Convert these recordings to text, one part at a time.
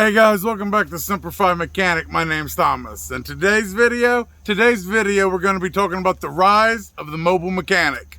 Hey guys, welcome back to Semper Fi Mechanic. My name's Thomas. And today's video, we're going to be talking about the rise of the mobile mechanic.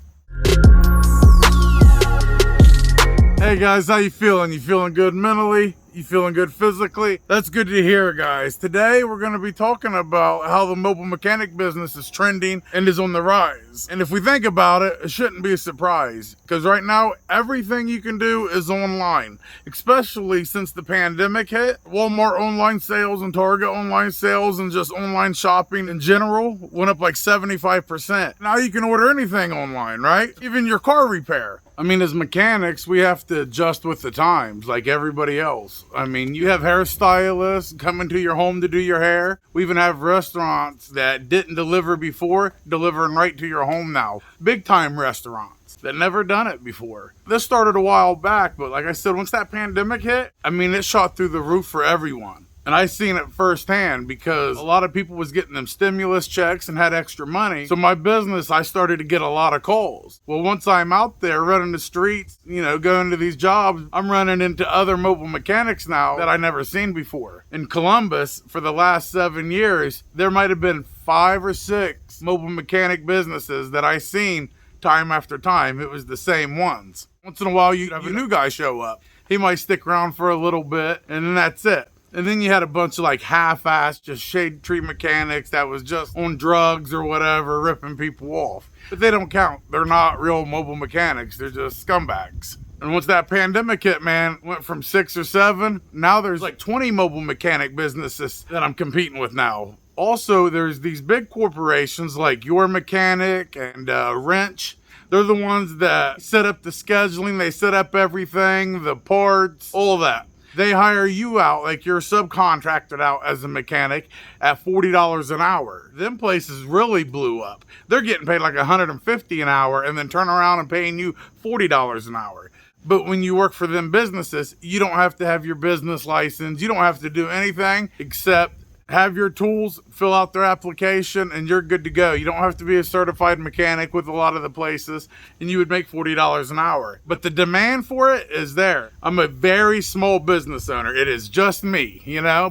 Hey guys, how you feeling? You feeling good mentally? You feeling good physically? That's good to hear, guys. Today, we're going to be talking about how the mobile mechanic business is trending and is on the rise. And if we think about it, it shouldn't be a surprise. Because right now, everything you can do is online. Especially since the pandemic hit. Walmart online sales and Target online sales and just online shopping in general went up like 75%. Now you can order anything online, right? Even your car repair. I mean, as mechanics, we have to adjust with the times like everybody else. I mean, you have hairstylists coming to your home to do your hair. We even have restaurants that didn't deliver before, delivering right to your home now. Big time restaurants that never done it before. This started a while back, but like I said, once that pandemic hit, I mean, it shot through the roof for everyone. And I seen it firsthand because a lot of people was getting them stimulus checks and had extra money. So my business, I started to get a lot of calls. Well, once I'm out there running the streets, going to these jobs, I'm running into other mobile mechanics now that I never seen before. In Columbus, for the last 7 years, there might have been 5 or 6 mobile mechanic businesses that I seen time after time. It was the same ones. Once in a while, you have a new guy show up. He might stick around for a little bit, and then that's it. And then you had a bunch of like half-assed, just shade tree mechanics that was just on drugs or whatever, ripping people off. But they don't count. They're not real mobile mechanics. They're just scumbags. And once that pandemic hit, man, went from 6 or 7, now there's like 20 mobile mechanic businesses that I'm competing with now. Also, there's these big corporations like Your Mechanic and Wrench. They're the ones that set up the scheduling. They set up everything, the parts, all that. They hire you out like you're subcontracted out as a mechanic at $40 an hour. Them places really blew up. They're getting paid like $150 an hour and then turn around and paying you $40 an hour. But when you work for them businesses, you don't have to have your business license. You don't have to do anything except have your tools, fill out their application, and you're good to go. You don't have to be a certified mechanic with a lot of the places, and you would make $40 an hour. But the demand for it is there. I'm a very small business owner. It is just me,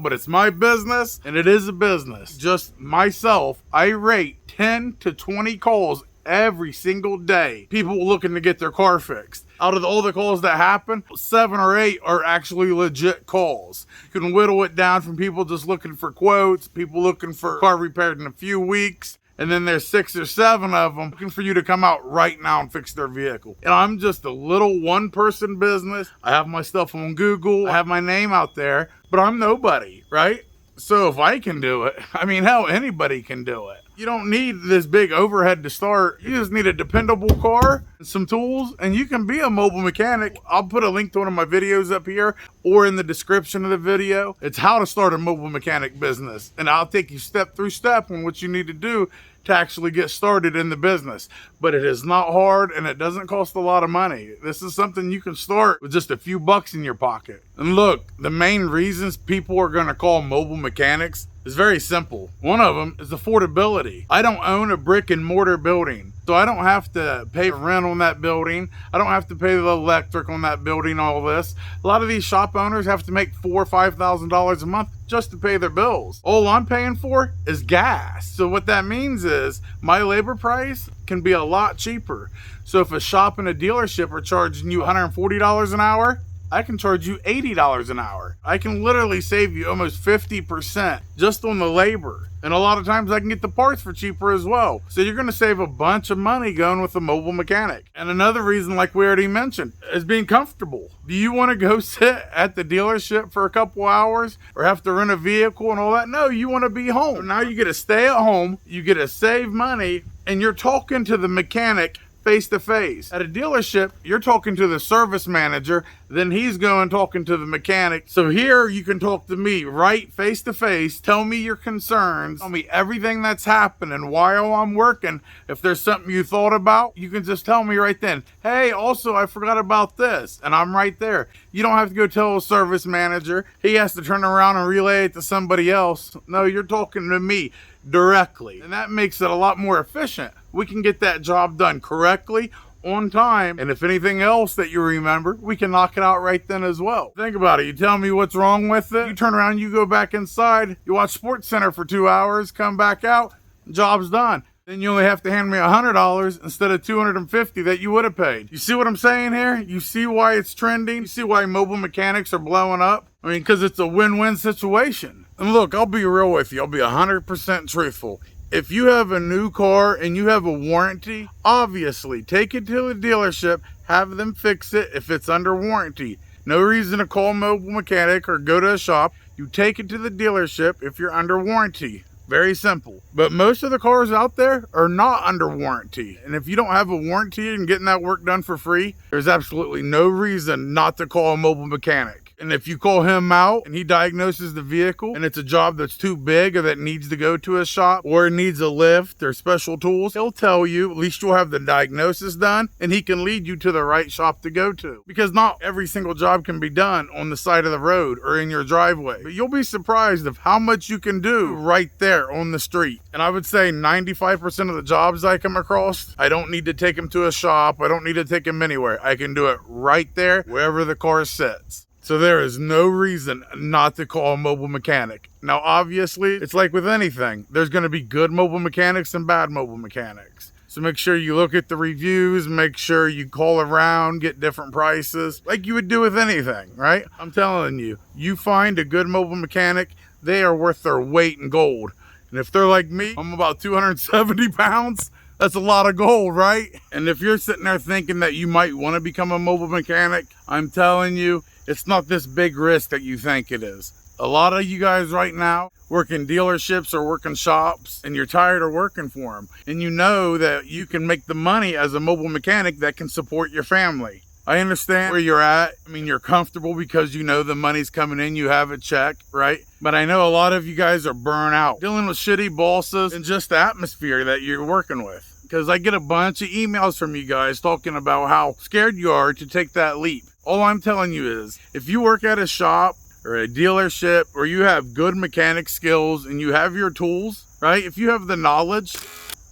but it's my business, and it is a business. Just myself, I rate 10 to 20 calls every single day. People looking to get their car fixed. Out of all the calls that happen, 7 or 8 are actually legit calls. You can whittle it down from people just looking for quotes, people looking for car repaired in a few weeks, and then there's 6 or 7 of them looking for you to come out right now and fix their vehicle. And I'm just a little one-person business. I have my stuff on Google. I have my name out there, but I'm nobody, right? So if I can do it, hell, anybody can do it. You don't need this big overhead to start. You just need a dependable car, some tools, and you can be a mobile mechanic. I'll put a link to one of my videos up here or in the description of the video. It's how to start a mobile mechanic business. And I'll take you step through step on what you need to do to actually get started in the business. But it is not hard and it doesn't cost a lot of money. This is something you can start with just a few bucks in your pocket. And look, the main reasons people are going to call mobile mechanics is very simple. One of them is affordability. I don't own a brick and mortar building, so I don't have to pay rent on that building. I don't have to pay the electric on that building, all this. A lot of these shop owners have to make $4,000 or $5,000 a month just to pay their bills. All I'm paying for is gas. So what that means is my labor price can be a lot cheaper. So if a shop and a dealership are charging you $140 an hour, I can charge you $80 an hour. I can literally save you almost 50% just on the labor. And a lot of times I can get the parts for cheaper as well. So you're going to save a bunch of money going with a mobile mechanic. And another reason, like we already mentioned, is being comfortable. Do you want to go sit at the dealership for a couple hours or have to rent a vehicle and all that? No, you want to be home. So now you get to stay at home, you get to save money, and you're talking to the mechanic face to face. At a dealership, you're talking to the service manager, then he's going talking to the mechanic. So here you can talk to me right face to face, tell me your concerns, tell me everything that's happening while I'm working. If there's something you thought about, you can just tell me right then. Hey, also I forgot about this, and I'm right there. You don't have to go tell a service manager. He has to turn around and relay it to somebody else. No, you're talking to me directly, and that makes it a lot more efficient. We can get that job done correctly on time. And if anything else that you remember, we can knock it out right then as well. Think about it. You tell me what's wrong with it. You turn around, you go back inside, you watch Sports Center for 2 hours, come back out, job's done. Then you only have to hand me $100 instead of $250 that you would have paid. You see what I'm saying here? You see why it's trending? You see why mobile mechanics are blowing up? I mean, because it's a win-win situation. And look, I'll be real with you. I'll be 100% truthful. If you have a new car and you have a warranty, obviously take it to the dealership, have them fix it if it's under warranty. No reason to call a mobile mechanic or go to a shop. You take it to the dealership if you're under warranty. Very simple. But most of the cars out there are not under warranty. And if you don't have a warranty and getting that work done for free, there's absolutely no reason not to call a mobile mechanic. And if you call him out and he diagnoses the vehicle and it's a job that's too big or that needs to go to a shop or it needs a lift or special tools, he'll tell you. At least you'll have the diagnosis done and he can lead you to the right shop to go to. Because not every single job can be done on the side of the road or in your driveway. But you'll be surprised of how much you can do right there on the street. And I would say 95% of the jobs I come across, I don't need to take them to a shop. I don't need to take them anywhere. I can do it right there wherever the car sits. So there is no reason not to call a mobile mechanic. Now, obviously, it's like with anything. There's going to be good mobile mechanics and bad mobile mechanics. So make sure you look at the reviews, make sure you call around, get different prices, like you would do with anything, right? I'm telling you, you find a good mobile mechanic, they are worth their weight in gold. And if they're like me, I'm about 270 pounds. That's a lot of gold, right? And if you're sitting there thinking that you might want to become a mobile mechanic, I'm telling you, it's not this big risk that you think it is. A lot of you guys right now work in dealerships or work in shops and you're tired of working for them. And you know that you can make the money as a mobile mechanic that can support your family. I understand where you're at. I mean, you're comfortable because you know the money's coming in, you have a check, right? But I know a lot of you guys are burnt out, dealing with shitty bosses and just the atmosphere that you're working with. Because I get a bunch of emails from you guys talking about how scared you are to take that leap. All I'm telling you is, if you work at a shop or a dealership or you have good mechanic skills and you have your tools, right? If you have the knowledge,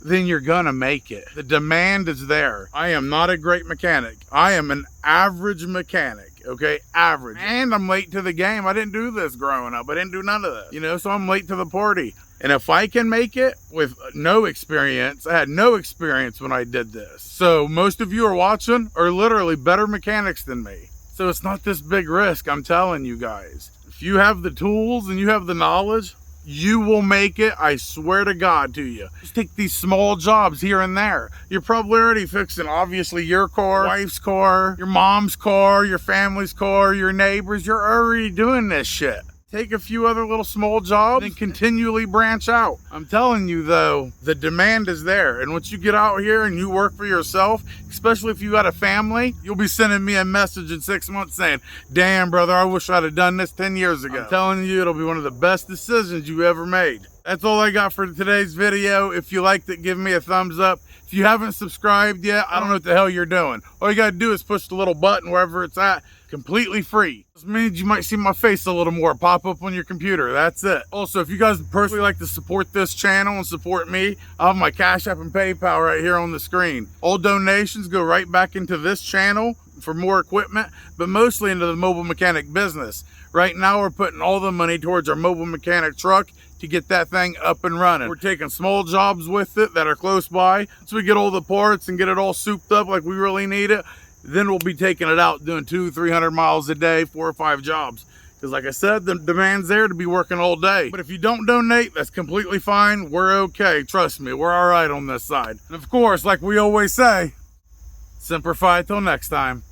then you're gonna make it. The demand is there. I am not a great mechanic. I am an average mechanic, okay? Average. And I'm late to the game. I didn't do this growing up. I didn't do none of this, you know, so I'm late to the party. And if I can make it with no experience, I had no experience when I did this. So most of you are watching are literally better mechanics than me. So it's not this big risk, I'm telling you guys. If you have the tools and you have the knowledge, you will make it, I swear to God to you. Just take these small jobs here and there. You're probably already fixing, obviously, your car, wife's car, your mom's car, your family's car, your neighbors. You're already doing this shit. Take a few other little small jobs and continually branch out. I'm telling you though, the demand is there. And once you get out here and you work for yourself, especially if you got a family, you'll be sending me a message in 6 months saying, damn brother, I wish I'd have done this 10 years ago. I'm telling you, it'll be one of the best decisions you ever made. That's all I got for today's video. If you liked it, give me a thumbs up. If you haven't subscribed yet, I don't know what the hell you're doing. All you gotta do is push the little button wherever it's at, completely free. This means you might see my face a little more pop up on your computer. That's it. Also, if you guys personally like to support this channel and support me, I have my Cash App and PayPal right here on the screen. All donations go right back into this channel for more equipment, but mostly into the mobile mechanic business. Right now, we're putting all the money towards our mobile mechanic truck to get that thing up and running. We're taking small jobs with it that are close by. Once we get all the parts and get it all souped up like we really need it, then we'll be taking it out doing 200-300 miles a day, 4 or 5 jobs. Because like I said, the demand's there to be working all day. But if you don't donate, that's completely fine. We're okay. Trust me, we're all right on this side. And of course, like we always say, Semper Fi till next time.